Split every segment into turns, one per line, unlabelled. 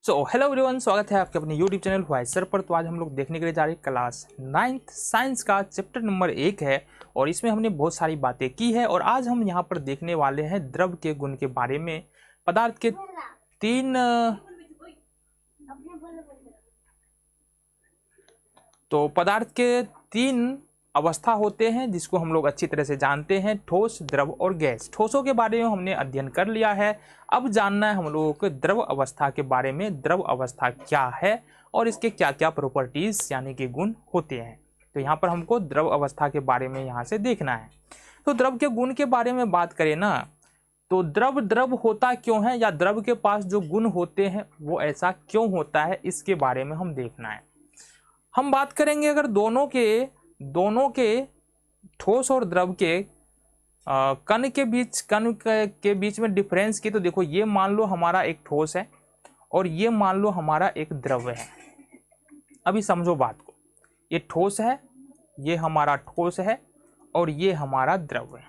Hello everyone, स्वागत है आपके अपने यूट्यूब चैनल वाइस सर पर। तो आज हम लोग देखने के लिए जा रहे हैं क्लास 9th साइंस का चैप्टर नंबर 1 है और इसमें हमने बहुत सारी बातें की है। और आज हम यहाँ पर देखने वाले हैं द्रव के गुण के बारे में। पदार्थ के पदार्थ के तीन अवस्था होते हैं जिसको हम लोग अच्छी तरह से जानते हैं, ठोस, द्रव और गैस। ठोसों के बारे में हमने अध्ययन कर लिया है। अब जानना है हम लोगों को द्रव अवस्था के बारे में। द्रव अवस्था क्या है और इसके क्या क्या प्रॉपर्टीज यानी कि गुण होते हैं। तो यहाँ पर हमको द्रव अवस्था के बारे में यहाँ से देखना है। तो द्रव के गुण के बारे में बात करें ना, तो द्रव द्रव होता क्यों है या द्रव के पास जो गुण होते हैं वो ऐसा क्यों होता है, इसके बारे में हम देखना है। हम बात करेंगे अगर दोनों के ठोस और द्रव के कण के बीच में डिफरेंस की। तो देखो, ये मान लो हमारा एक ठोस है और ये मान लो हमारा एक द्रव है। अभी समझो बात को, ये ठोस है, ये हमारा ठोस है और ये हमारा द्रव है।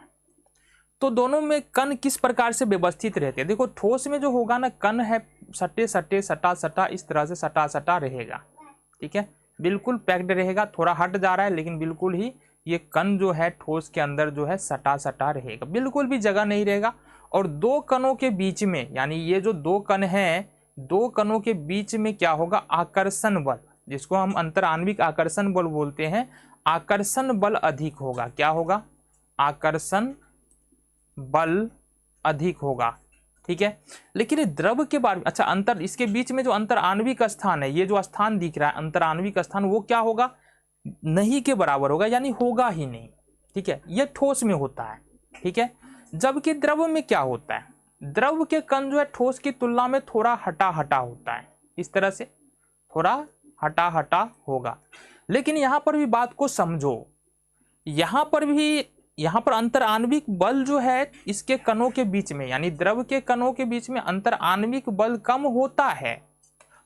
तो दोनों में कण किस प्रकार से व्यवस्थित रहते हैं। देखो, ठोस में जो होगा ना, कण है सटे सटे सटा सटा, इस तरह से सटा सटा रहेगा। ठीक है, बिल्कुल पैक्ड रहेगा। थोड़ा हट जा रहा है लेकिन बिल्कुल ही ये कण जो है ठोस के अंदर जो है सटा सटा रहेगा, बिल्कुल भी जगह नहीं रहेगा। और दो कणों के बीच में, यानी ये जो दो कण हैं, दो कणों के बीच में क्या होगा, आकर्षण बल, जिसको हम अंतराण्विक आकर्षण बल बोलते हैं। आकर्षण बल अधिक होगा। क्या होगा? आकर्षण बल अधिक होगा। ठीक है, लेकिन ये द्रव के बारे में, अच्छा, इसके बीच में जो अंतराण्विक स्थान है, ये जो स्थान दिख रहा है अंतराण्विक स्थान, वो क्या होगा, नहीं के बराबर होगा, यानी होगा ही नहीं। ठीक है, ये ठोस में होता है। ठीक है, जबकि द्रव में क्या होता है, द्रव के कण जो है ठोस की तुलना में थोड़ा हटा हटा होता है, इस तरह से थोड़ा हटा हटा होगा। लेकिन यहां पर भी बात को समझो, यहाँ पर अंतराण्विक बल जो है इसके कणों के बीच में, यानी द्रव के कणों के बीच में अंतराण्विक बल कम होता है,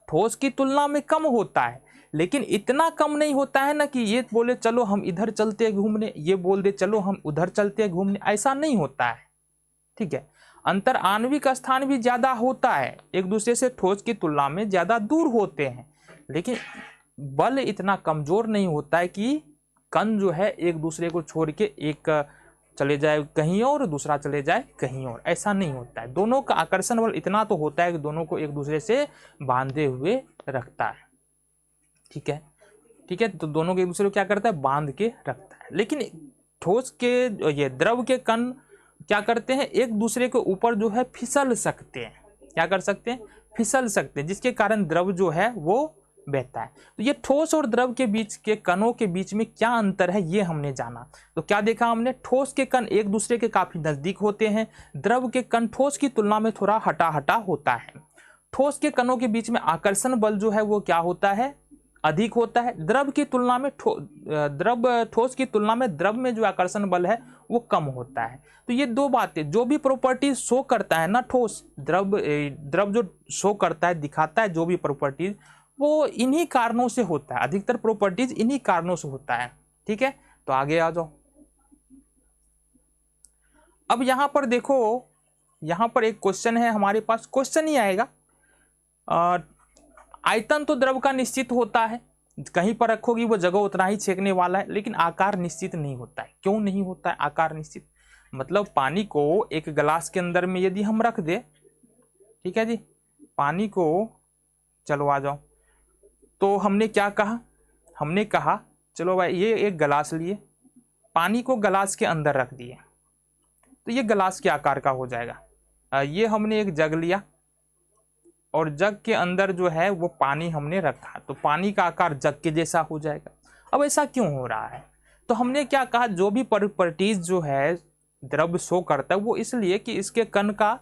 ठोस की तुलना में कम होता है। लेकिन इतना कम नहीं होता है ना कि ये बोले चलो हम इधर चलते हैं घूमने, ये बोल दे चलो हम उधर चलते हैं घूमने, ऐसा नहीं होता है। ठीक है, अंतराण्विक स्थान भी ज्यादा होता है, एक दूसरे से ठोस की तुलना में ज्यादा दूर होते हैं, लेकिन बल इतना कमजोर नहीं होता है कि कण जो है एक दूसरे को छोड़ के एक चले जाए कहीं और, दूसरा चले जाए कहीं और, ऐसा नहीं होता है। दोनों का आकर्षण बल इतना तो होता है कि दोनों को एक दूसरे से बांधे हुए रखता है। ठीक है, ठीक है, तो दोनों को एक दूसरे को क्या करता है, बांध के रखता है। लेकिन ठोस के ये द्रव के कण क्या करते हैं, एक दूसरे के ऊपर जो है फिसल सकते हैं। क्या कर सकते हैं, फिसल सकते हैं, जिसके कारण द्रव जो है वो बहता है। तो ये ठोस और द्रव के बीच के कणों के बीच में क्या अंतर है, ये हमने जाना। तो क्या देखा हमने, ठोस के कण एक दूसरे के काफी नजदीक होते हैं, द्रव के कण ठोस की तुलना में थोड़ा हटा हटा होता है। ठोस के कणों के बीच में आकर्षण बल जो है वो क्या होता है, अधिक होता है। द्रव की तुलना में ठोस की तुलना में द्रव में जो आकर्षण बल है वो कम होता है। तो ये दो बातें, जो भी प्रॉपर्टीज शो करता है ना ठोस, द्रव जो शो करता है, दिखाता है जो भी प्रॉपर्टीज, वो इन्हीं कारणों से होता है। अधिकतर प्रॉपर्टीज इन्हीं कारणों से होता है। ठीक है, तो आगे आ जाओ। अब यहां पर देखो, यहां पर एक क्वेश्चन है हमारे पास, क्वेश्चन ही आएगा। आयतन तो द्रव का निश्चित होता है, कहीं पर रखोगी वो जगह उतना ही छेकने वाला है, लेकिन आकार निश्चित नहीं होता है। क्यों नहीं होता है आकार निश्चित? मतलब पानी को एक गिलास के अंदर में यदि हम रख दे, ठीक है जी, पानी को, चलो आ जाओ, तो हमने क्या कहा, हमने कहा चलो भाई ये एक गिलास लिए, पानी को गिलास के अंदर रख दिए, तो ये गिलास के आकार का हो जाएगा। ये हमने एक जग लिया और जग के अंदर जो है वो पानी हमने रखा, तो पानी का आकार जग के जैसा हो जाएगा। अब ऐसा क्यों हो रहा है? तो हमने क्या कहा, जो भी प्रॉपर्टीज जो है द्रव शो करता है वो इसलिए कि इसके कण का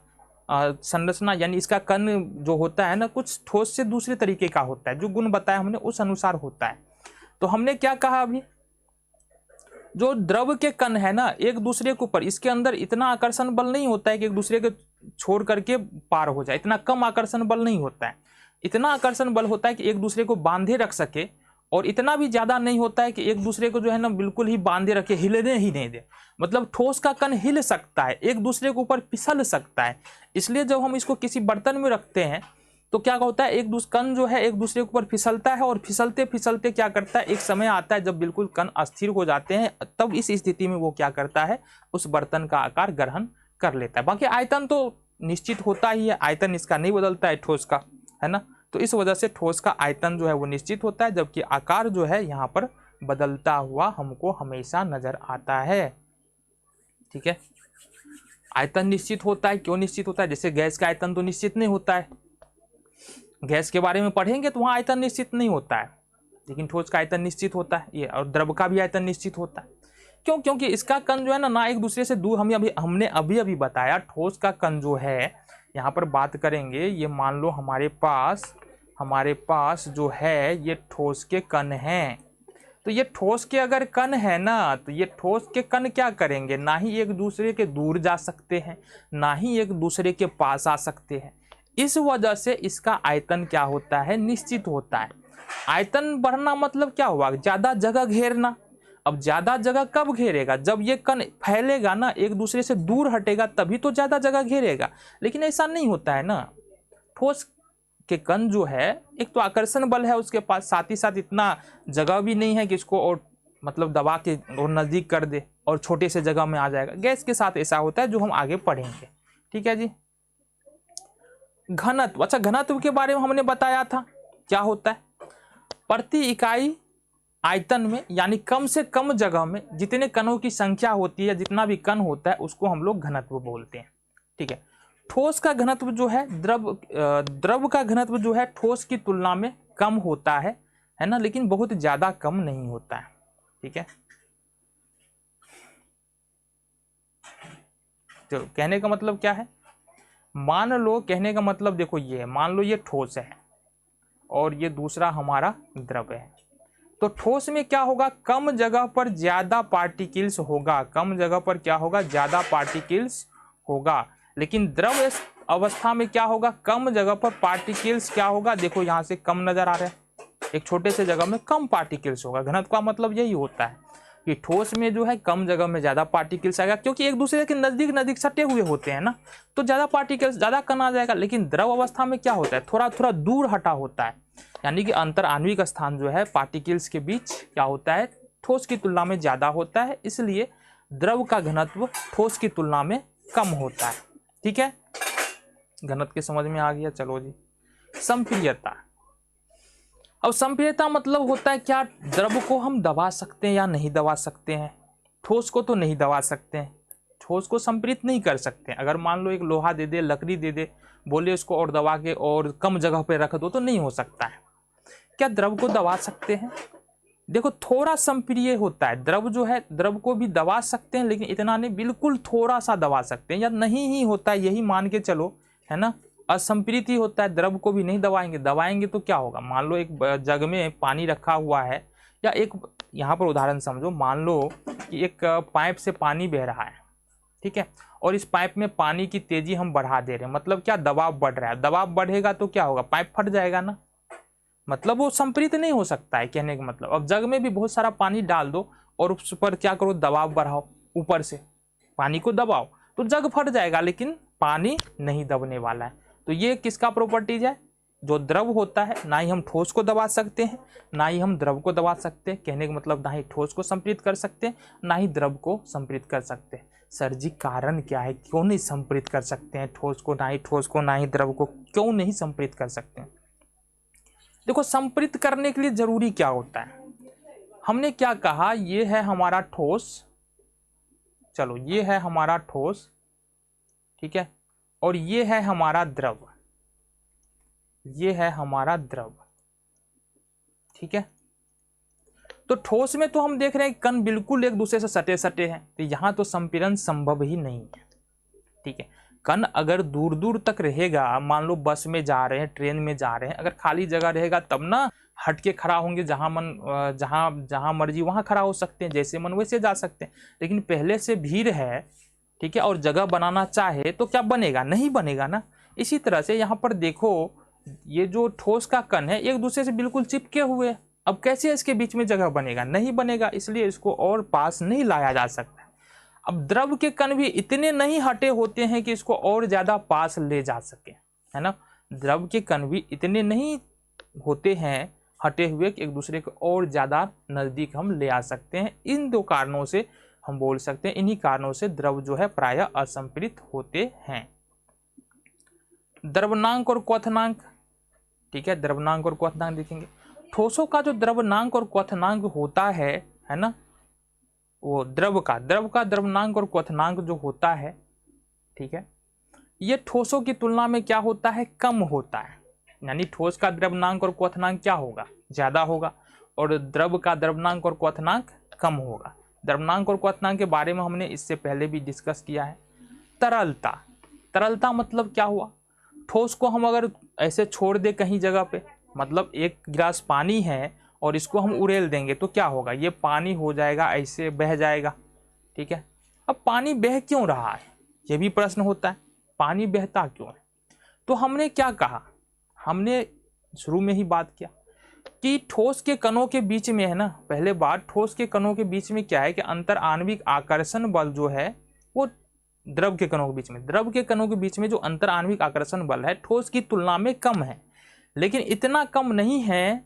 संरचना, यानी इसका कण जो होता है ना, कुछ ठोस से दूसरे तरीके का होता है, जो गुण बताया हमने उस अनुसार होता है। तो हमने क्या कहा, अभी जो द्रव के कण है ना एक दूसरे के ऊपर, इसके अंदर इतना आकर्षण बल नहीं होता है कि एक दूसरे के छोड़ करके पार हो जाए, इतना कम आकर्षण बल नहीं होता है। इतना आकर्षण बल होता है कि एक दूसरे को बांधे रख सके, और इतना भी ज्यादा नहीं होता है कि एक दूसरे को जो है ना बिल्कुल ही बांधे रखे, हिलने ही नहीं दे। मतलब ठोस का कण हिल सकता है, एक दूसरे के ऊपर फिसल सकता है। इसलिए जब हम इसको किसी बर्तन में रखते हैं तो क्या होता है, एक दूसरे कण जो है एक दूसरे के ऊपर फिसलता है और फिसलते फिसलते क्या करता है, एक समय आता है जब बिल्कुल कण अस्थिर हो जाते हैं, तब इस स्थिति में वो क्या करता है, उस बर्तन का आकार ग्रहण कर लेता है। बाकी आयतन तो निश्चित होता ही है, आयतन इसका नहीं बदलता है ठोस का, है ना। तो इस वजह से ठोस का आयतन जो है वो निश्चित होता है, जबकि आकार जो है यहाँ पर बदलता हुआ हमको हमेशा नजर आता है। ठीक है, आयतन निश्चित होता है, क्यों निश्चित होता है, जैसे गैस का आयतन तो निश्चित नहीं होता है, गैस के बारे में पढ़ेंगे तो वहाँ आयतन निश्चित नहीं होता है, लेकिन ठोस का आयतन निश्चित होता है ये, और द्रव का भी आयतन निश्चित होता है। क्यों, क्योंकि इसका कण जो है ना एक दूसरे से दूर, हमने अभी बताया ठोस का कण जो है, यहाँ पर बात करेंगे, ये मान लो हमारे पास जो है ये ठोस के कण हैं। तो ये ठोस के अगर कण है ना, तो ये ठोस के कण क्या करेंगे, ना ही एक दूसरे के दूर जा सकते हैं, ना ही एक दूसरे के पास आ सकते हैं। इस वजह से इसका आयतन क्या होता है, निश्चित होता है। आयतन बढ़ना मतलब क्या हुआ, ज्यादा जगह घेरना। अब ज्यादा जगह कब घेरेगा, जब ये कण फैलेगा ना, एक दूसरे से दूर हटेगा, तभी तो ज्यादा जगह घेरेगा। लेकिन ऐसा नहीं होता है ना, ठोस के कण जो है, एक तो आकर्षण बल है उसके पास, साथ ही साथ इतना जगह भी नहीं है कि इसको और मतलब दबा के और नजदीक कर दे और छोटे से जगह में आ जाएगा। गैस के साथ ऐसा होता है, जो हम आगे पढ़ेंगे। ठीक है जी। घनत्व, अच्छा घनत्व के बारे में हमने बताया था, क्या होता है, प्रति इकाई आयतन में, यानी कम से कम जगह में जितने कणों की संख्या होती है, जितना भी कण होता है, उसको हम लोग घनत्व बोलते हैं। ठीक है, ठोस का घनत्व जो है, द्रव का घनत्व जो है ठोस की तुलना में कम होता है ना, लेकिन बहुत ज्यादा कम नहीं होता है। ठीक है, तो कहने का मतलब क्या है, मान लो, कहने का मतलब देखो ये है, मान लो ये ठोस है और ये दूसरा हमारा द्रव है। तो ठोस में क्या होगा, कम जगह पर ज्यादा पार्टिकल्स होगा, कम जगह पर क्या होगा, ज्यादा पार्टिकल्स होगा। लेकिन द्रव अवस्था में क्या होगा, कम जगह पर पार्टिकल्स क्या होगा, देखो यहाँ से कम नजर आ रहा है, एक छोटे से जगह में कम पार्टिकल्स होगा। घनत्व का मतलब यही होता है कि ठोस में जो है कम जगह में ज्यादा पार्टिकल्स आएगा, क्योंकि एक दूसरे के नजदीक सटे हुए होते हैं ना, तो ज्यादा पार्टिकल्स, ज्यादा कण आ जाएगा। लेकिन द्रव अवस्था में क्या होता है, थोड़ा थोड़ा दूर हटा होता है, यानी कि अंतर आणविक स्थान जो है पार्टिकल्स के बीच क्या होता है, ठोस की तुलना में ज्यादा होता है, इसलिए द्रव का घनत्व ठोस की तुलना में कम होता है। ठीक है, घनत्व के समझ में आ गया। चलो जी, संप्रियता। अब संप्रियता मतलब होता है क्या, द्रव को हम दबा सकते हैं या नहीं दबा सकते हैं। ठोस को तो नहीं दबा सकते हैं, ठोस को संप्रेरित नहीं कर सकते हैं। अगर मान लो एक लोहा दे दे, लकड़ी दे दे, बोले उसको और दबा के और कम जगह पे रख दो, तो नहीं हो सकता है। क्या द्रव को दबा सकते हैं, देखो थोड़ा संप्रिय होता है द्रव जो है, द्रव को भी दबा सकते हैं, लेकिन इतना नहीं, बिल्कुल थोड़ा सा दबा सकते हैं, या नहीं ही होता है, यही मान के चलो, है ना। असंप्रित ही होता है, द्रव को भी नहीं दबाएंगे, दबाएंगे तो क्या होगा, मान लो एक जग में पानी रखा हुआ है, या एक यहाँ पर उदाहरण समझो, मान लो कि एक पाइप से पानी बह रहा है, ठीक है, और इस पाइप में पानी की तेजी हम बढ़ा दे रहे हैं, मतलब क्या, दबाव बढ़ रहा है, दबाव बढ़ेगा तो क्या होगा, पाइप फट जाएगा ना, मतलब वो संप्रेरित नहीं हो सकता है, कहने का मतलब। अब जग में भी बहुत सारा पानी डाल दो और उस पर क्या करो, दबाव बढ़ाओ, ऊपर से पानी को दबाओ, तो जग फट जाएगा, लेकिन पानी नहीं दबने वाला है। तो ये किसका प्रॉपर्टीज है, जो द्रव होता है, ना ही हम ठोस को दबा सकते हैं, ना ही हम द्रव को दबा सकते हैं, कहने का मतलब ना ही ठोस को संप्रेरित कर सकते हैं, ना ही द्रव को संप्रेरित कर सकते हैं। सर जी कारण क्या है, क्यों नहीं संप्रेरित कर सकते हैं ठोस को, ना ही ठोस को, ना ही द्रव को, क्यों नहीं संप्रेरित कर सकते हैं। देखो संप्रेरित करने के लिए जरूरी क्या होता है, हमने क्या कहा, ये है हमारा ठोस, चलो ये है हमारा ठोस, ठीक है, और ये है हमारा द्रव, ये है हमारा द्रव, ठीक है। तो ठोस में तो हम देख रहे हैं कण बिल्कुल एक दूसरे से सटे सटे हैं, तो यहां तो संपीड़न संभव ही नहीं है, ठीक है। कण अगर दूर दूर तक रहेगा, मान लो बस में जा रहे हैं, ट्रेन में जा रहे हैं, अगर खाली जगह रहेगा तब ना हट के खड़ा होंगे, जहां मन जहां मर्जी वहां खड़ा हो सकते हैं, जैसे मन वैसे जा सकते हैं। लेकिन पहले से भीड़ है, ठीक है, और जगह बनाना चाहे तो क्या बनेगा, नहीं बनेगा ना। इसी तरह से यहाँ पर देखो, ये जो ठोस का कण है एक दूसरे से बिल्कुल चिपके हुए, अब कैसे इसके बीच में जगह बनेगा, नहीं बनेगा, इसलिए इसको और पास नहीं लाया जा सकता। अब द्रव के कण भी इतने नहीं हटे होते हैं कि इसको और ज्यादा पास ले जा सके, है ना। द्रव के कण भी इतने नहीं होते हैं हटे हुए कि एक दूसरे को और ज़्यादा नज़दीक हम ले आ सकते हैं। इन दो कारणों से हम बोल सकते हैं, इन्हीं कारणों से द्रव जो है प्रायः असंपीड़ित होते हैं। द्रवनांक और क्वथनांक, ठीक है, द्रवनांक और क्वथनांक देखेंगे। ठोसों का जो द्रवनांक और क्वथनांक होता है ना, वो द्रव का द्रवनांक और क्वथनांक जो होता है, ठीक है, ये ठोसों की तुलना में क्या होता है, कम होता है। यानी ठोस का द्रवनांक और क्वथनांक क्या होगा, ज्यादा होगा, और द्रव का द्रवनांक और क्वथनांक कम होगा। द्रवनांक और क्वथनांक के बारे में हमने इससे पहले भी डिस्कस किया है। तरलता, तरलता मतलब क्या हुआ, ठोस को हम अगर ऐसे छोड़ दे कहीं जगह पे, मतलब एक गिलास पानी है और इसको हम उड़ेल देंगे तो क्या होगा, ये पानी हो जाएगा, ऐसे बह जाएगा, ठीक है। अब पानी बह क्यों रहा है, ये भी प्रश्न होता है, पानी बहता क्यों है। तो हमने क्या कहा, हमने शुरू में ही बात किया कि ठोस के कणों के बीच में है ना, पहले बात, ठोस के कणों के बीच में क्या है कि अंतर आणविक आकर्षण बल जो है वो द्रव के कणों के बीच में, द्रव के कणों के बीच में जो अंतर आणविक आकर्षण बल है ठोस की तुलना में कम है, लेकिन इतना कम नहीं है,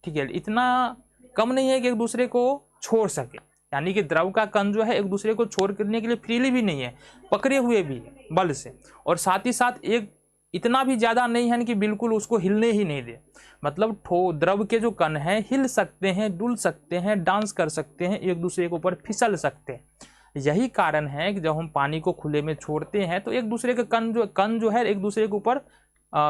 ठीक है, इतना कम नहीं है कि एक दूसरे को छोड़ सके। यानी कि द्रव का कण जो है एक दूसरे को छोड़ करने के लिए फ्रीली भी नहीं है, पकड़े हुए भी है बल से, और साथ ही साथ एक इतना भी ज्यादा नहीं है कि बिल्कुल उसको हिलने ही नहीं दे। मतलब द्रव के जो कण हैं हिल सकते हैं, डुल सकते हैं, डांस कर सकते हैं, एक दूसरे के ऊपर फिसल सकते हैं। यही कारण है कि जब हम पानी को खुले में छोड़ते हैं तो एक दूसरे के कण जो है एक दूसरे के ऊपर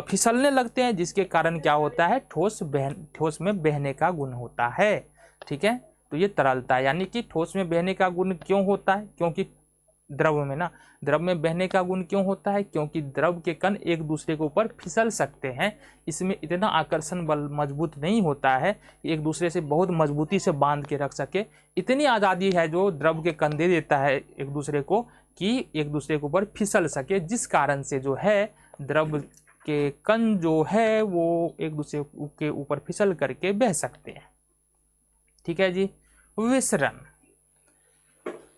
फिसलने लगते हैं, जिसके कारण क्या होता है, ठोस में बहने का गुण होता है, ठीक है। तो ये तरलता, यानी कि ठोस में बहने का गुण क्यों होता है, क्योंकि द्रव में बहने का गुण क्यों होता है, क्योंकि द्रव के कण एक दूसरे के ऊपर फिसल सकते हैं। इसमें इतना आकर्षण बल मजबूत नहीं होता है कि एक दूसरे से बहुत मजबूती से बांध के रख सके। इतनी आज़ादी है जो द्रव के कण दे देता है एक दूसरे को कि एक दूसरे के ऊपर फिसल सके, जिस कारण से जो है द्रव के कण जो है वो एक दूसरे के ऊपर फिसल करके बह सकते हैं, ठीक है जी। विसरण,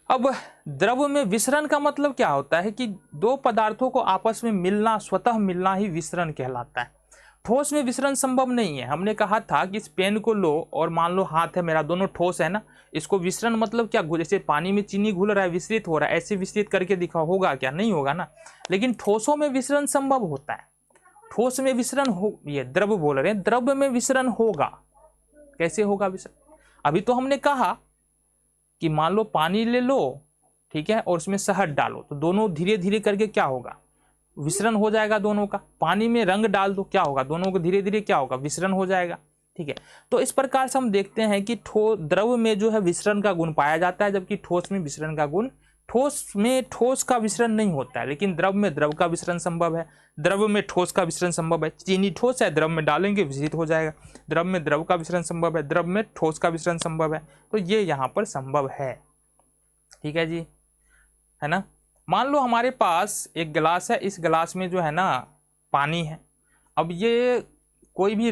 अब द्रव में विसरण का मतलब क्या होता है कि दो पदार्थों को आपस में मिलना, स्वतः मिलना ही विसरण कहलाता है। ठोस में विसरण संभव नहीं है। हमने कहा था कि इस पेन को लो और मान लो हाथ है मेरा, दोनों ठोस है ना, इसको विसरण मतलब क्या, जैसे पानी में चीनी घुल रहा है, विसरित हो रहा है, ऐसे विसरित करके दिखा होगा क्या, नहीं होगा ना। लेकिन ठोसों में विसरण संभव होता है, ठोस में विसरण हो, ये द्रव बोल रहे हैं, द्रव में विसरण होगा। कैसे होगा विसरण, अभी तो हमने कहा कि मान लो पानी ले लो, ठीक है, और उसमें शहद डालो तो दोनों धीरे धीरे करके क्या होगा, विसरण हो जाएगा दोनों का। पानी में रंग डाल दो, क्या होगा, दोनों को धीरे धीरे क्या होगा, विसरण हो जाएगा, ठीक है। तो इस प्रकार से हम देखते हैं कि द्रव में जो है विसरण का गुण पाया जाता है, जबकि ठोस में विसरण का गुण, ठोस में ठोस का विसरण नहीं होता है, लेकिन द्रव में द्रव का विसरण संभव है, द्रव में ठोस का विसरण संभव है। चीनी ठोस है, द्रव में डालेंगे विसरित हो जाएगा, द्रव में द्रव का विसरण संभव है, द्रव में ठोस का विसरण संभव है। तो ये यहाँ पर संभव है, ठीक है जी, है ना। मान लो हमारे पास एक गिलास है, इस गिलास में जो है ना पानी है। अब ये कोई भी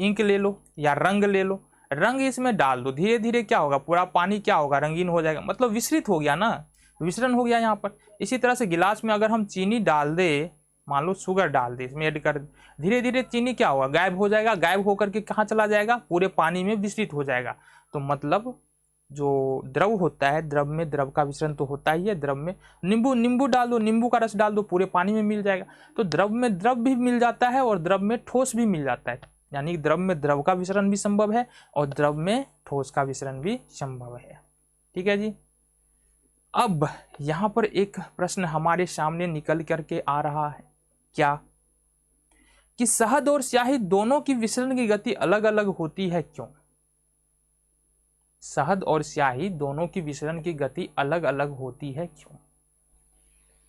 इंक ले लो या रंग ले लो, रंग इसमें डाल दो, धीरे धीरे क्या होगा, पूरा पानी क्या होगा, रंगीन हो जाएगा, मतलब विसरित हो गया ना, विसरण हो गया यहाँ पर। इसी तरह से गिलास में अगर हम चीनी डाल दे, मान लो शुगर डाल दे, इसमें ऐड कर, धीरे धीरे चीनी क्या होगा, गायब हो जाएगा, गायब होकर के कहाँ चला जाएगा, पूरे पानी में विसरित हो जाएगा। तो मतलब जो द्रव होता है, द्रव में द्रव का विसरण तो होता ही है। द्रव में नींबू डाल दो, नींबू का रस डाल दो, पूरे पानी में मिल जाएगा। तो द्रव में द्रव भी मिल जाता है और द्रव में ठोस भी मिल जाता है, यानी द्रव में द्रव का विसरण भी संभव है और द्रव में ठोस का विसरण भी संभव है, ठीक है जी। अब यहाँ पर एक प्रश्न हमारे सामने निकल करके आ रहा है, क्या कि शहद और स्याही दोनों की विसरण की गति अलग अलग होती है, क्यों। शहद और स्याही दोनों की विसरण की गति अलग अलग होती है, क्यों।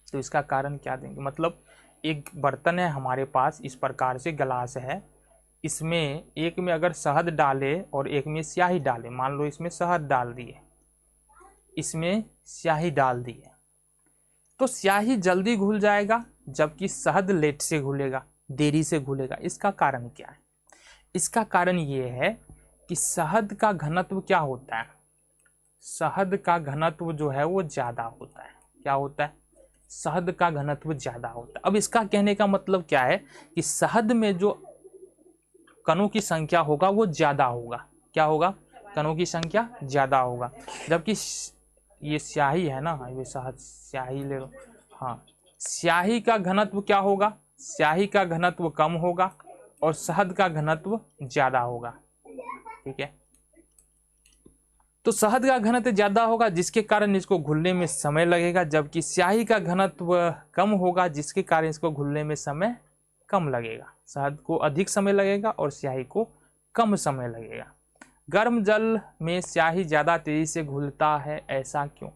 तो इसका कारण क्या देंगे, मतलब एक बर्तन है हमारे पास, इस प्रकार से गिलास है, इसमें एक में अगर शहद डाले और एक में स्याही डाले, मान लो इसमें शहद डाल दिए, इसमें स्याही डाल दिए, तो स्याही जल्दी घुल जाएगा जबकि शहद लेट से घुलेगा, देरी से घुलेगा। इसका कारण क्या है, इसका कारण ये है कि शहद का घनत्व क्या होता है, शहद का घनत्व जो है वो ज़्यादा होता है। क्या होता है, शहद का घनत्व ज़्यादा होता है। अब इसका कहने का मतलब क्या है कि शहद में जो कणों की संख्या होगा वो ज़्यादा होगा। क्या होगा? कणों की संख्या ज़्यादा होगा। जबकि ये स्याही है ना, ये शहद स्याही ले लो, हाँ, स्याही का घनत्व क्या होगा? स्याही का घनत्व कम होगा और शहद का घनत्व ज़्यादा होगा। ठीक है, तो शहद का घनत्व ज़्यादा होगा जिसके कारण इसको घुलने में समय लगेगा, जबकि स्याही का घनत्व कम होगा जिसके कारण इसको घुलने में समय कम लगेगा। शहद को अधिक समय लगेगा और स्याही को कम समय लगेगा। गर्म जल में स्याही ज़्यादा तेजी से घुलता है, ऐसा क्यों?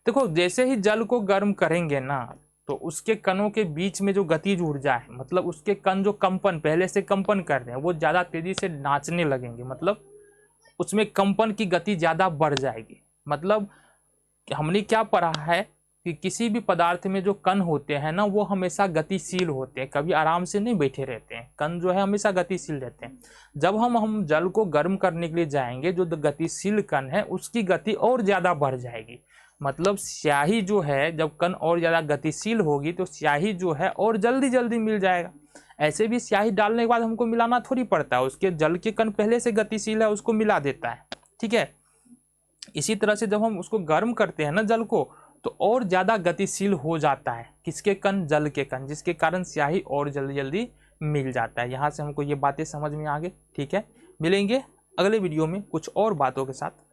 देखो, जैसे ही जल को गर्म करेंगे ना तो उसके कणों के बीच में जो गतिज ऊर्जा है, मतलब उसके कण जो कंपन पहले से कंपन कर रहे हैं वो ज़्यादा तेजी से नाचने लगेंगे, मतलब उसमें कंपन की गति ज़्यादा बढ़ जाएगी। मतलब हमने क्या पढ़ा है कि किसी भी पदार्थ में जो कण होते हैं ना वो हमेशा गतिशील होते हैं, कभी आराम से नहीं बैठे रहते हैं। कण जो है हमेशा गतिशील रहते हैं। जब हम जल को गर्म करने के लिए जाएंगे, जो गतिशील कण है उसकी गति और ज़्यादा बढ़ जाएगी। मतलब स्याही जो है, जब कण और ज़्यादा गतिशील होगी तो स्याही जो है और जल्दी जल्दी मिल जाएगा। ऐसे भी स्याही डालने के बाद हमको मिलाना थोड़ी पड़ता है, उसके जल के कण पहले से गतिशील है उसको मिला देता है। ठीक है, इसी तरह से जब हम उसको गर्म करते हैं ना जल को, तो और ज़्यादा गतिशील हो जाता है। किसके कण? जल के कण, जिसके कारण स्याही और जल्दी जल्दी मिल जाता है। यहाँ से हमको ये बातें समझ में आ गई। ठीक है, मिलेंगे अगले वीडियो में कुछ और बातों के साथ।